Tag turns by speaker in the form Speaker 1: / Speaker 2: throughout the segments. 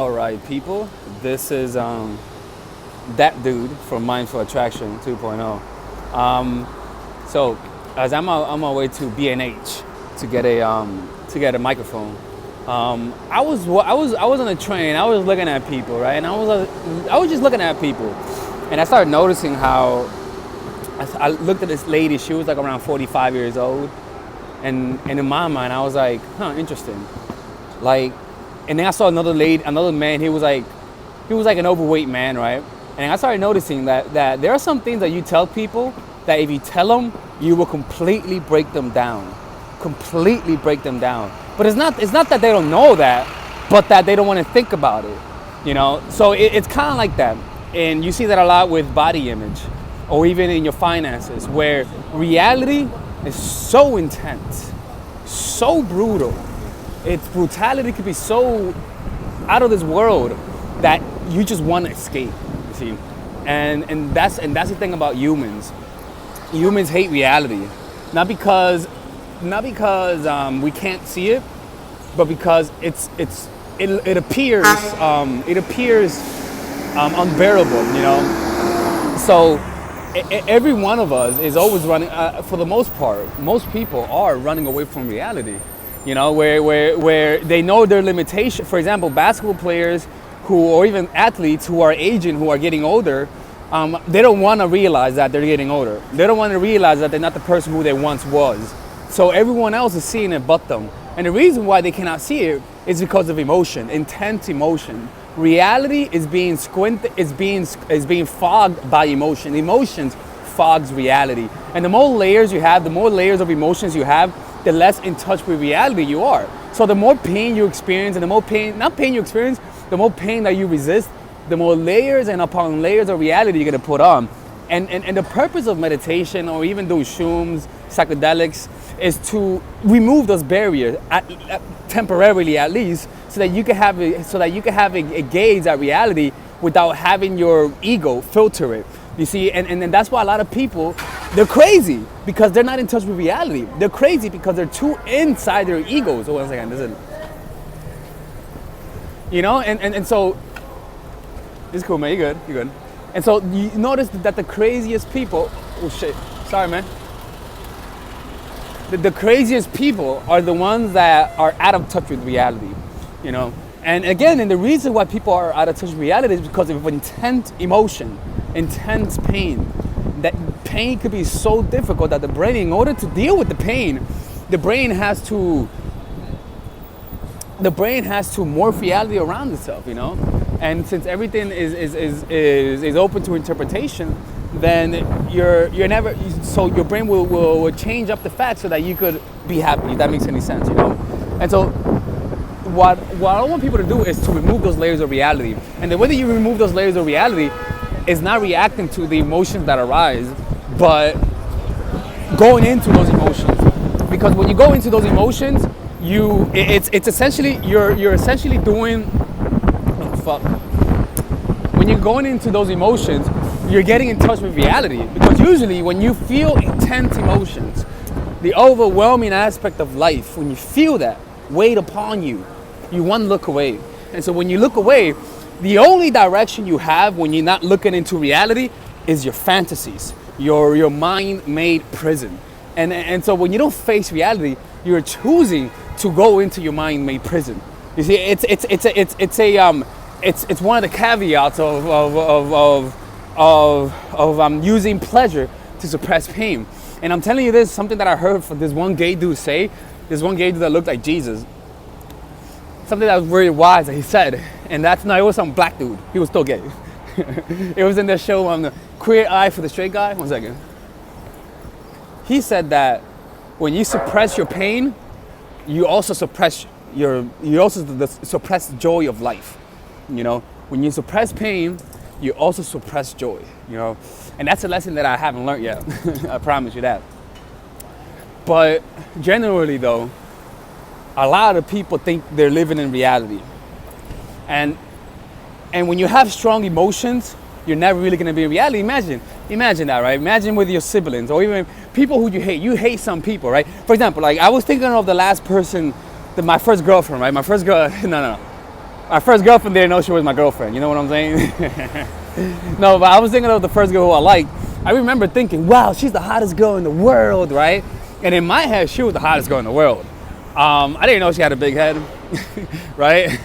Speaker 1: All right, people. This is that dude from Mindful Attraction 2.0. So, as I'm on my way to B&H to get a microphone, I was on a train. I was looking at people, right? And I was just looking at people, and I started noticing how I looked at this lady. She was like around 45 years old, and in my mind, I was like, huh, interesting. Like, and then I saw another man. He was like an overweight man, right? And I started noticing that there are some things that you tell people that if you tell them, you will completely break them down. But it's not that they don't know that, but that they don't want to think about it, you know? So it's kind of like that. And you see that a lot with body image or even in your finances, where reality is so intense, so brutal. Its brutality could be so out of this world that you just want to escape, you see? And that's the thing about humans. Humans hate reality, not because we can't see it, but because it appears unbearable, you know. So every one of us is always running. For the most part, most people are running away from reality, you know, where they know their limitation. For example, basketball players or even athletes who are aging, who are getting older. They don't want to realize that they're getting older. They don't want to realize that they're not the person who they once was. So everyone else is seeing it but them. And the reason why they cannot see it is because of emotion, intense emotion. Reality is being fogged by emotion. Emotions fogs reality. And the more layers you have, the more layers of emotions you have, the less in touch with reality you are. So the more pain you experience, and the more pain that you resist, the more layers and upon layers of reality you're going to put on. And the purpose of meditation, or even those shrooms, psychedelics, is to remove those barriers, temporarily at least, so that you can have a gaze at reality without having your ego filter it. You see, and that's why a lot of people, they're crazy because they're not in touch with reality. They're crazy because they're too inside their egos. Oh, one second, listen. You know, and so, it's cool, man. You're good. And so you notice that the craziest people, oh shit, sorry, man. The craziest people are the ones that are out of touch with reality, you know. And again, and the reason why people are out of touch with reality is because of intense emotion, intense pain. That pain could be so difficult that the brain, in order to deal with the pain, the brain has to morph reality around itself, you know. And since everything is open to interpretation, then your brain will change up the facts so that you could be happy. If that makes any sense, you know. And so what I want people to do is to remove those layers of reality. And the way that you remove those layers of reality is not reacting to the emotions that arise, but going into those emotions. Because when you go into those emotions, it's essentially you're essentially doing. When you're going into those emotions, you're getting in touch with reality. Because usually when you feel intense emotions, the overwhelming aspect of life, when you feel that weight upon you, you want to look away. And so when you look away, the only direction you have when you're not looking into reality is your fantasies, your mind-made prison. And so when you don't face reality, you're choosing to go into your mind-made prison. You see, it's one of the caveats of using pleasure to suppress pain. And I'm telling you this, something that I heard from this one gay dude say, this one gay dude that looked like Jesus. Something that was very wise that he said, and it was some black dude. He was still gay. It was in the show on the Queer Eye for the Straight Guy. One second. He said that when you suppress your pain, you also suppress suppress joy of life. You know, when you suppress pain, you also suppress joy, you know. And that's a lesson that I haven't learned yet. I promise you that. But generally though, a lot of people think they're living in reality. And when you have strong emotions, you're never really gonna be in reality. Imagine that, right? Imagine with your siblings or even people who you hate. You hate some people, right? For example, like I was thinking of the last person, my first girlfriend, right? My first girl, no. My first girlfriend didn't know she was my girlfriend. You know what I'm saying? No, but I was thinking of the first girl who I liked. I remember thinking, wow, she's the hottest girl in the world, right? And in my head, she was the hottest girl in the world. I didn't know she had a big head, right?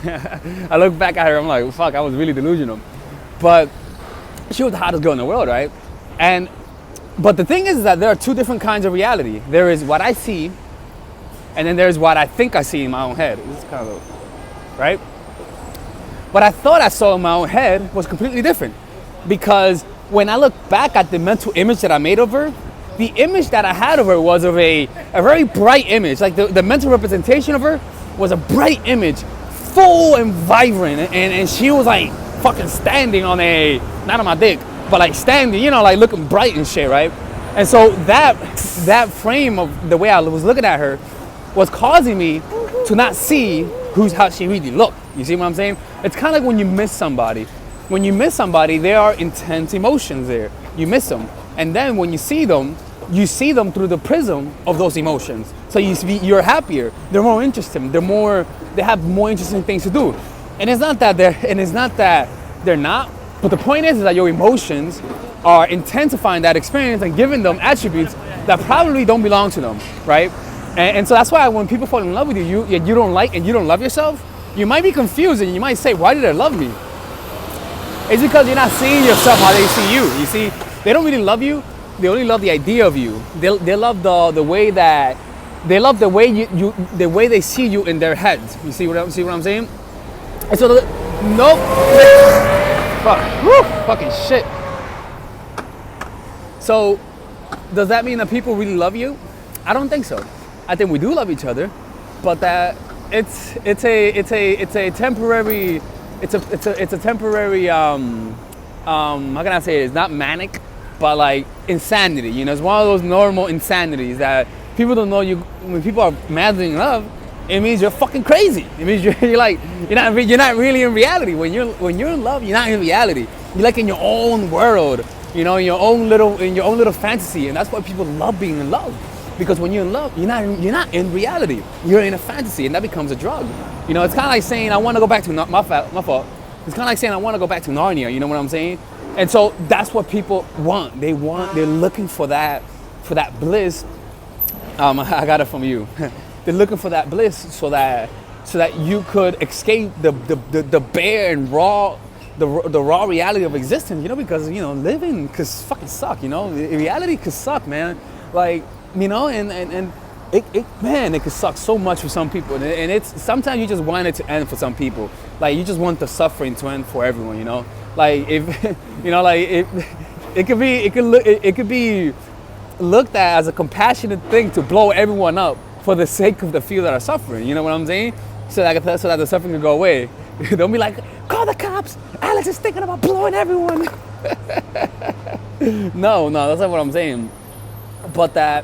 Speaker 1: I look back at her, I'm like, fuck, I was really delusional. But she was the hottest girl in the world, right? But the thing is that there are two different kinds of reality. There is what I see, and then there's what I think I see in my own head. This is kind of, right? What I thought I saw in my own head was completely different. Because when I look back at the mental image that I made of her, the image that I had of her was of a very bright image. Like the mental representation of her was a bright image, full and vibrant. And she was like fucking standing on not on my dick, but like standing, you know, like looking bright and shit, right? And so that frame of the way I was looking at her was causing me to not see how she really looked. You see what I'm saying? It's kind of like when you miss somebody. When you miss somebody, there are intense emotions there. You miss them. And then when you see them through the prism of those emotions. So you're happier. They're more interesting. They have more interesting things to do. And it's not that they're not. But the point is that your emotions are intensifying that experience and giving them attributes that probably don't belong to them, right? And so that's why when people fall in love with you don't like and you don't love yourself, you might be confused and you might say, why did they love me? It's because you're not seeing yourself how they see you. You see, they don't really love you. They only love the idea of you. They love the way that they love the way the way they see you in their heads. You see what I'm saying? And so fucking shit. So does that mean that people really love you? I don't think so. I think we do love each other, but that it's a temporary how can I say it? It's not manic, but like insanity. You know, it's one of those normal insanities that people don't know. When people are madly in love, it means you're fucking crazy. It means you're not really in reality. When you're in love, you're not in reality. You're like in your own world. You know, in your own little fantasy, and that's why people love being in love. Because when you're in love, you're not in reality. You're in a fantasy, and that becomes a drug. You know, it's kind of like saying, I want to go back to, my fault. It's kind of like saying, I want to go back to Narnia, you know what I'm saying? And so that's what people want. They're looking for that bliss. I got it from you. They're looking for that bliss so that you could escape the bare and raw, the raw reality of existence, you know, because, you know, living could fucking suck, you know? Reality could suck, man. Like, you know, and it could suck so much for some people, and it's sometimes you just want it to end for some people. Like, you just want the suffering to end for everyone, you know. Like, if you know, like it could be looked at as a compassionate thing to blow everyone up for the sake of the few that are suffering. You know what I'm saying? So that the suffering can go away. Don't be like, call the cops. Alex is thinking about blowing everyone. No, that's not what I'm saying. But that,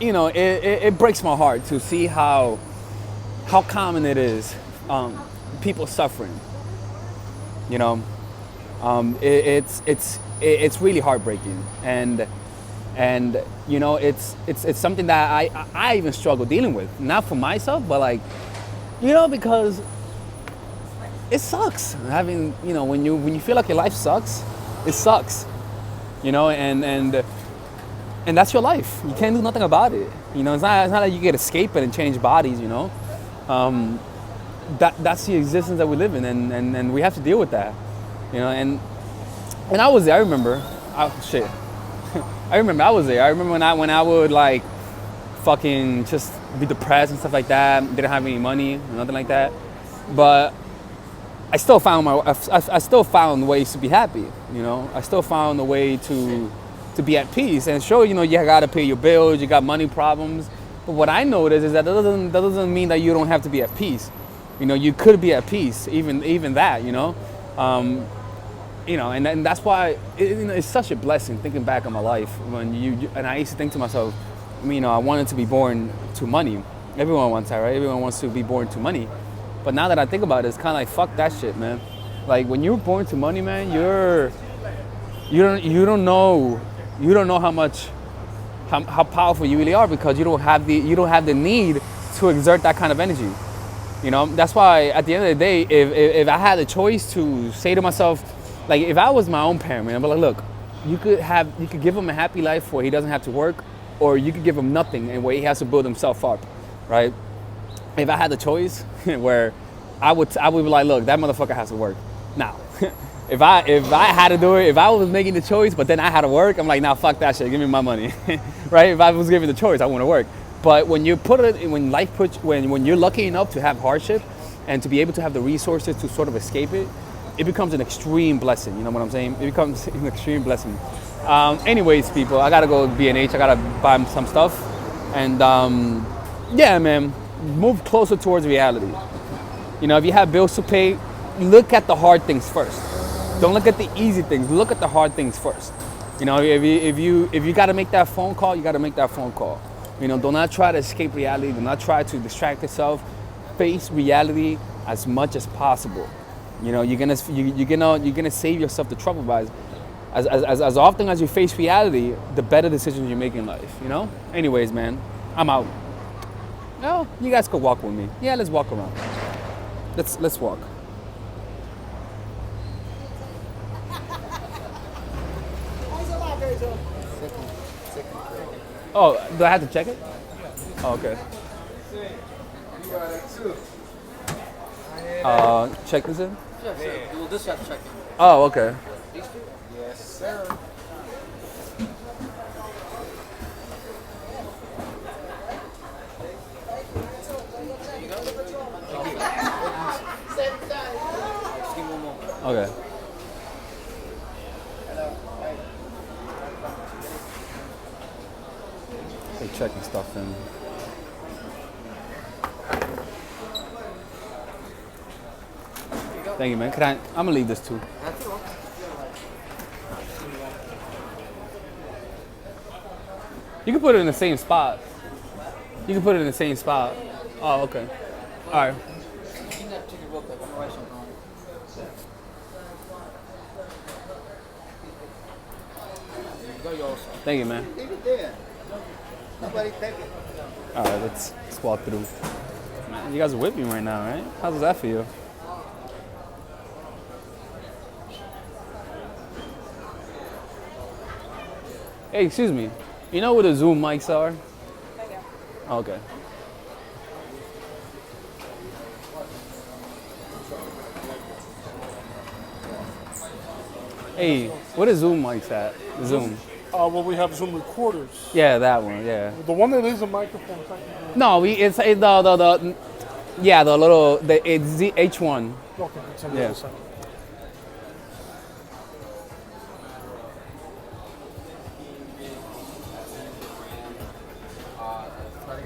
Speaker 1: you know, it breaks my heart to see how common it is, people suffering. You know, it's really heartbreaking, and you know, it's something that I even struggle dealing with, not for myself, but like, you know, because it sucks having, you know, when you feel like your life sucks, it sucks, you know, and that's your life. You can't do nothing about it. You know, it's not like you can escape it and change bodies, you know. That's the existence that we live in, and we have to deal with that. You know, and I was there, I remember. I remember I was there. I remember when I would like fucking just be depressed and stuff like that, didn't have any money, nothing like that. But I still found ways to be happy, you know. I still found a way to be at peace. And sure, you know, you gotta pay your bills, you got money problems. But what I noticed is that doesn't mean that you don't have to be at peace. You know, you could be at peace, even that, you know. You know, and that's why it's such a blessing thinking back on my life when and I used to think to myself, you know, I wanted to be born to money. Everyone wants that, right? Everyone wants to be born to money. But now that I think about it, it's kind of like, fuck that shit, man. Like, when you're born to money, man, you don't know how powerful you really are, because you don't have the need to exert that kind of energy. You know, that's why at the end of the day, if I had a choice to say to myself, like if I was my own parent, man, I'd be like, look, you could give him a happy life where he doesn't have to work, or you could give him nothing and where he has to build himself up, right? If I had the choice, where I would be like, look, that motherfucker has to work. Now, if I had to do it, if I was making the choice, but then I had to work, I'm like, nah, fuck that shit. Give me my money, right? If I was given the choice, I want to work. But when you put it, when you're lucky enough to have hardship, and to be able to have the resources to sort of escape it, it becomes an extreme blessing. You know what I'm saying? It becomes an extreme blessing. Anyways, people, I gotta go to B&H. I gotta buy some stuff, and yeah, man, move closer towards reality. You know, if you have bills to pay, look at the hard things first. Don't look at the easy things. Look at the hard things first. You know, if you got to make that phone call, you got to make that phone call. You know, do not try to escape reality. Do not try to distract yourself. Face reality as much as possible. You know, you're gonna save yourself the trouble by as often as you face reality, the better decisions you make in life. You know. Anyways, man, I'm out. No, you guys could walk with me. Yeah, let's walk around. Let's walk. Oh, do I have to check it? Oh, okay. Check this in?
Speaker 2: Yeah, sure. Well, this you have to check in.
Speaker 1: Oh, okay.
Speaker 2: These two?
Speaker 3: Yes, sir.
Speaker 2: Just give me one moment.
Speaker 1: Okay. They're checking stuff in. Thank you, man. I'm gonna leave this too.
Speaker 2: That's all.
Speaker 1: You can put it in the same spot. You can put it in the same spot. Oh, okay. All right.
Speaker 2: You can check it real quick. I'm gonna write something on it. Go yours.
Speaker 1: Thank you, man.
Speaker 3: Leave it there. Nobody take it.
Speaker 1: All right, let's walk through. Man, you guys are whipping right now, right? How's that for you? Hey, excuse me. You know where the Zoom mics are? Okay. Hey, what is Zoom mics at? Zoom.
Speaker 4: Well, we have Zoom recorders.
Speaker 1: Yeah, that one. Yeah.
Speaker 4: The one that is a microphone. Is actually
Speaker 1: No, it's the yeah, the little it's the H1.
Speaker 4: okay. It's on the
Speaker 1: Yeah.
Speaker 4: other side.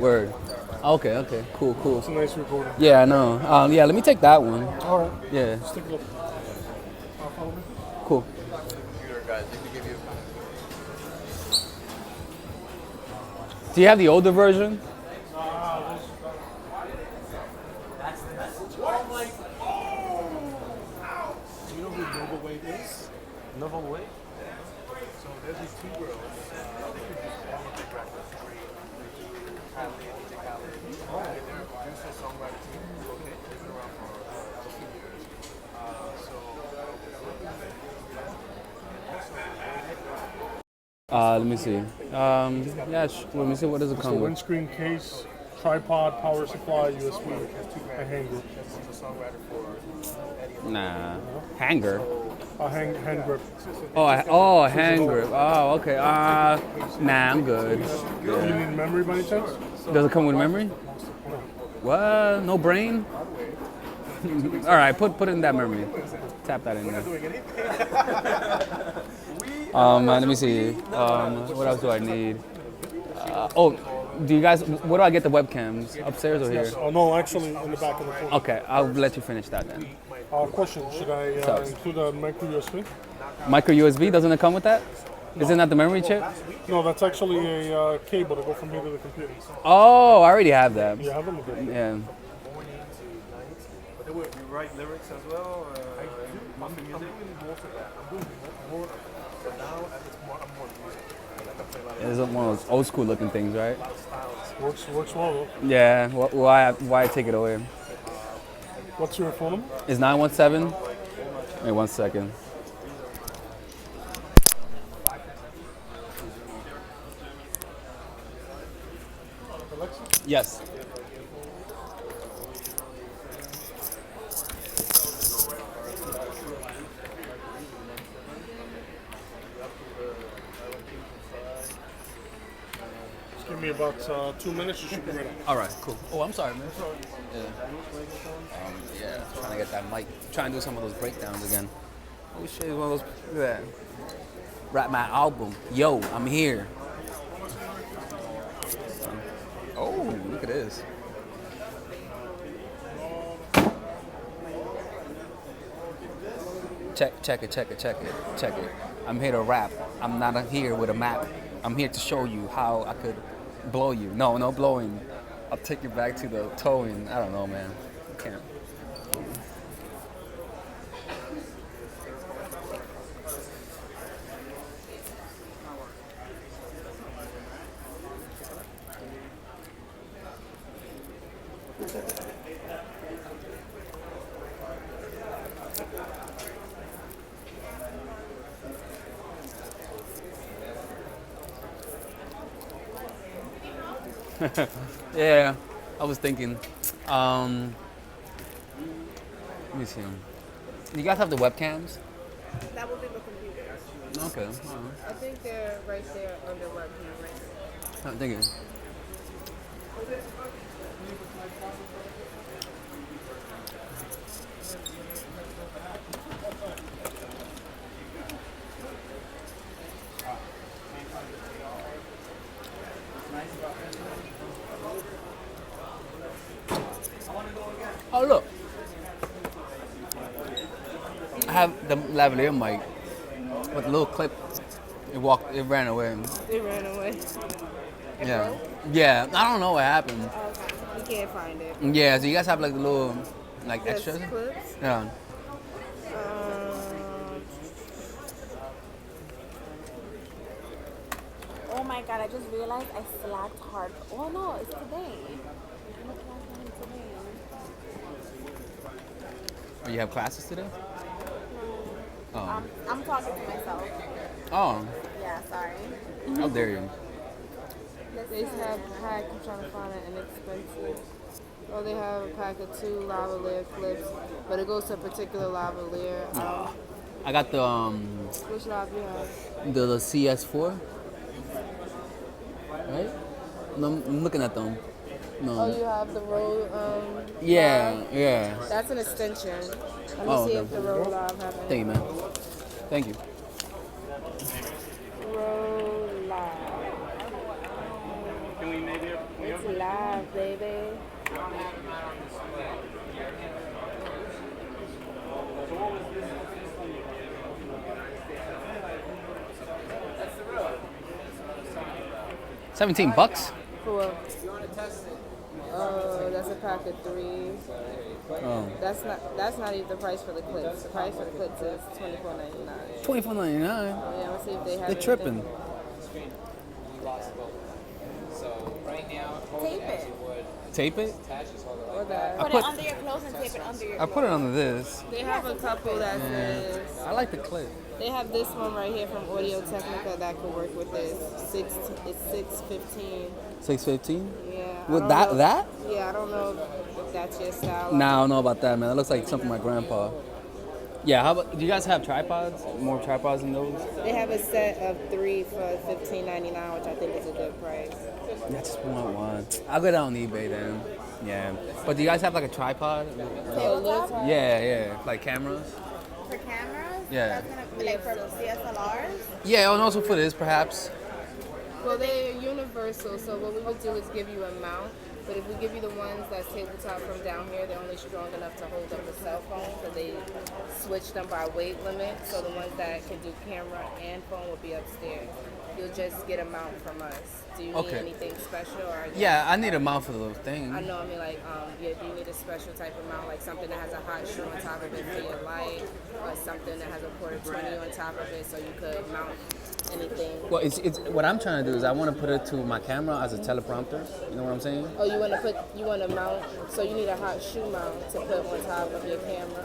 Speaker 1: Word. Okay. Cool.
Speaker 4: It's a nice recorder.
Speaker 1: Yeah, I know. Yeah, let me take that one.
Speaker 4: All right.
Speaker 1: Yeah.
Speaker 4: Let's take a look. Follow me.
Speaker 1: Cool. Do you have the older version?
Speaker 4: Do you know who Nova Wave is? Nova Wave? So there's these two girls. They're a producer, songwriter team. Okay. They've been around for a few years.
Speaker 1: Let me see. Yeah, let me see. What does it
Speaker 4: So
Speaker 1: come with?
Speaker 4: windscreen case, tripod, power supply, USB, a hanger.
Speaker 1: Nah, hanger.
Speaker 4: A hand grip.
Speaker 1: A hand grip. Oh, okay. Nah, I'm good.
Speaker 4: Do you need memory by any chance?
Speaker 1: Does it come with memory? What? No brain? All right, put it in that memory. Tap that in there. Let me see. What else do I need? Do you guys? Where do I get the webcams? Upstairs or here?
Speaker 4: Oh no, actually in the back of the phone.
Speaker 1: Okay, I'll let you finish that then.
Speaker 4: Question: should I
Speaker 1: Sucks.
Speaker 4: include a micro USB?
Speaker 1: Micro USB, doesn't it come with that? Isn't that the memory chip?
Speaker 4: No, that's actually a cable to go from here to the computer.
Speaker 1: Oh, I already have that.
Speaker 4: You have them? Okay.
Speaker 1: Yeah.
Speaker 3: You write lyrics as well? I'm doing most of that. I'm doing more, but now I'm more music.
Speaker 1: It's one of those old school looking things, right?
Speaker 4: Works well though.
Speaker 1: Yeah. Why take it away?
Speaker 4: What's your phone number?
Speaker 1: It's 917. Wait 1 second.
Speaker 4: Alexa?
Speaker 1: Yes.
Speaker 4: Just give me about 2 minutes. You should be ready.
Speaker 1: All right, cool. Oh, I'm sorry, man. Yeah. Yeah, trying to get that mic. Trying to do some of those breakdowns again. Oh shit, one of those. Look at that. Rap my album. Yo, I'm here. Oh, look at this. Check it. I'm here to rap. I'm not here with a map. I'm here to show you how I could blow you. No blowing. I'll take you back to the towing. I don't know, man. I can't. Yeah, I was thinking. Let me see. You guys have the webcams?
Speaker 5: That will be the computers.
Speaker 1: Okay.
Speaker 5: I think they're right there under webcam right now.
Speaker 1: I'm thinking. Oh look, I have the lavalier mic with a little clip. It ran away.
Speaker 5: They ran away.
Speaker 1: Yeah, yeah. I don't know what happened.
Speaker 5: Okay. You can't find it.
Speaker 1: Yeah, so you guys have like the little, like
Speaker 5: Just
Speaker 1: extras.
Speaker 5: clips.
Speaker 1: Yeah.
Speaker 5: Um,
Speaker 6: Oh my god, I just realized I slacked hard. Oh no, it's today. I'm not slacking today.
Speaker 1: Oh, you have classes today? Oh.
Speaker 6: I'm talking to myself.
Speaker 1: Oh.
Speaker 6: Yeah, sorry.
Speaker 1: How dare you?
Speaker 5: they have pack. I'm trying to find it inexpensive. Oh, they have a pack of 2 lavalier clips, but it goes to a particular lavalier.
Speaker 1: I got the
Speaker 5: Which lav you have?
Speaker 1: the CS4. Right? No, I'm looking at them. No.
Speaker 5: Oh, you have the roll.
Speaker 1: Yeah,
Speaker 5: lav?
Speaker 1: yeah.
Speaker 5: That's an extension. Let me
Speaker 1: Oh,
Speaker 5: see
Speaker 1: okay.
Speaker 5: if the roll lav have
Speaker 1: Thank you, man. Thank you.
Speaker 5: Roll live. It's live, baby.
Speaker 1: $17?
Speaker 5: For what? Oh, that's a pack of 3.
Speaker 1: Oh.
Speaker 5: That's not even the price for the clips. The price for the clips is $24.99.
Speaker 1: $24.99.
Speaker 5: Yeah, let's see if they have.
Speaker 1: They're
Speaker 5: anything.
Speaker 1: tripping.
Speaker 2: So right now,
Speaker 6: Tape it.
Speaker 1: Tape it?
Speaker 5: Or that.
Speaker 6: Put
Speaker 1: put-
Speaker 6: it under your clothes and tape it under your
Speaker 1: I
Speaker 6: clothes.
Speaker 1: put it under this.
Speaker 5: They have a couple that says.
Speaker 1: I like the clip.
Speaker 5: They have this one right here from Audio Technica that could work with this. It's 615.
Speaker 1: 615?
Speaker 5: Yeah. I
Speaker 1: With
Speaker 5: don't
Speaker 1: that?
Speaker 5: know-
Speaker 1: That?
Speaker 5: Yeah, I don't know if that's your style.
Speaker 1: Nah, I don't know about that, man. That looks like something my grandpa. Yeah, how about, do you guys have tripods? More tripods than those?
Speaker 5: They have a set of 3 for $15.99, which I think is a good price.
Speaker 1: I just want one. I'll go down on eBay then. Yeah. But do you guys have like a tripod?
Speaker 6: Tabletop?
Speaker 1: Yeah. Like cameras?
Speaker 6: For cameras?
Speaker 1: Yeah.
Speaker 6: That's gonna be like for CSLRs?
Speaker 1: Yeah, and also for this perhaps.
Speaker 5: Well, they're universal, so what we would do is give you a mount. But if we give you the ones that's tabletop from down here, they're only strong enough to hold up a cell phone, so they switch them by weight limit. So the ones that can do camera and phone will be upstairs. You'll just get a mount from us. Do you need
Speaker 1: Okay.
Speaker 5: anything special? Or
Speaker 1: Yeah, I need a mount for those things.
Speaker 5: I know, I mean, like, yeah, do you need a special type of mount, like something that has a hot shoe on top of it for your light, or something that has a quarter 20 on top of it, so you could mount anything.
Speaker 1: Well, it's what I'm trying to do is I want to put it to my camera as a teleprompter. You know what I'm saying?
Speaker 5: Oh, you want to mount, so you need a hot shoe mount to put on top of your camera.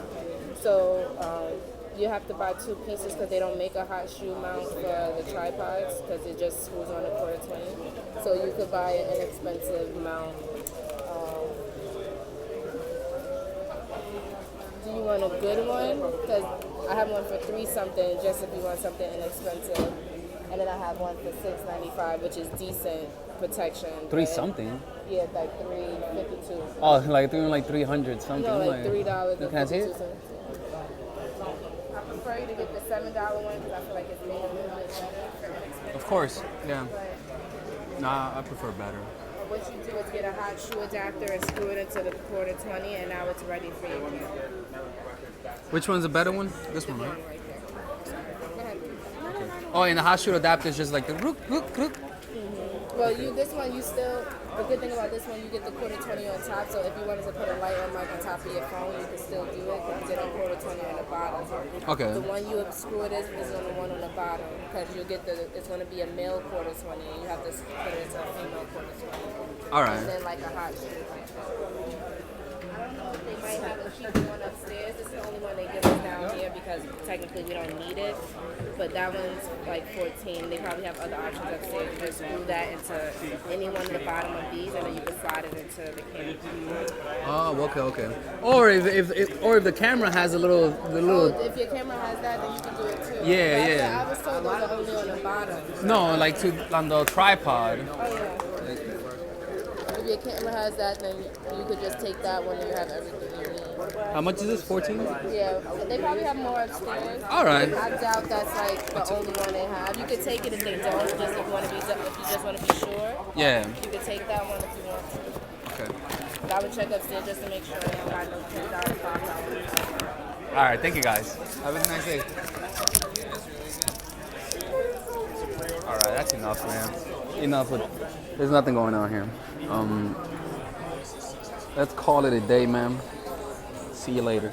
Speaker 5: So you have to buy 2 pieces because they don't make a hot shoe mount for the tripods because it just screws on a quarter 20. So you could buy an inexpensive mount. Do you want a good one? Because I have one for 3 something, just if you want something inexpensive. And then I have one for $6.95, which is decent protection.
Speaker 1: 3
Speaker 5: but-
Speaker 1: something.
Speaker 5: Yeah, like $3.52.
Speaker 1: Oh, like 300 something.
Speaker 5: No, like $3
Speaker 1: Can I see it?
Speaker 5: I prefer you to get the $7 one because I feel like it's made a little bit better.
Speaker 1: Of course. Yeah. Nah, I prefer better.
Speaker 5: What you do is get a hot shoe adapter and screw it into the quarter 20, and now it's ready for you.
Speaker 1: Which one's the better one? This one, right?
Speaker 5: Right there. Go ahead.
Speaker 1: Oh, and the hot shoe adapter is just like the rook, rook, rook.
Speaker 5: Well, this one, the good thing about this one, you get the quarter 20 on top, so if you wanted to put a light on mic on top of your phone, you can still do it because you get a quarter 20 on the bottom.
Speaker 1: Okay.
Speaker 5: The one you screw it is on the one on the bottom because it's going to be a male quarter 20 and you have to put it into a female quarter 20.
Speaker 1: All right.
Speaker 5: And then like a hot shoe. I don't know if they might have a cheaper one upstairs. This is the only one they give us down here because technically we don't need it. But that one's like 14. They probably have other options upstairs. You just screw that into any one of the bottom of these, and then you can slide it into the camera.
Speaker 1: Oh, okay. Or if the camera has the little.
Speaker 5: If your camera has that, then you can do it too.
Speaker 1: Yeah,
Speaker 5: But
Speaker 1: yeah.
Speaker 5: I was told those are only on the bottom.
Speaker 1: No, like on the tripod.
Speaker 5: Oh yeah. If your camera has that, then you could just take that one and you have everything you need.
Speaker 1: How much is this? 14?
Speaker 5: Yeah, they probably have more upstairs.
Speaker 1: All right.
Speaker 5: I doubt that's like the only one they have. You could take it if they don't, just if you want to be, if you just want to be sure.
Speaker 1: Yeah.
Speaker 5: You could take that one if you want to.
Speaker 1: Okay.
Speaker 5: But I would check upstairs just to make sure they don't got no $10, $5.
Speaker 1: All right. Thank you, guys. Have a nice day. All right. That's enough, man. Enough with. There's nothing going on here. Let's call it a day, man. See you later.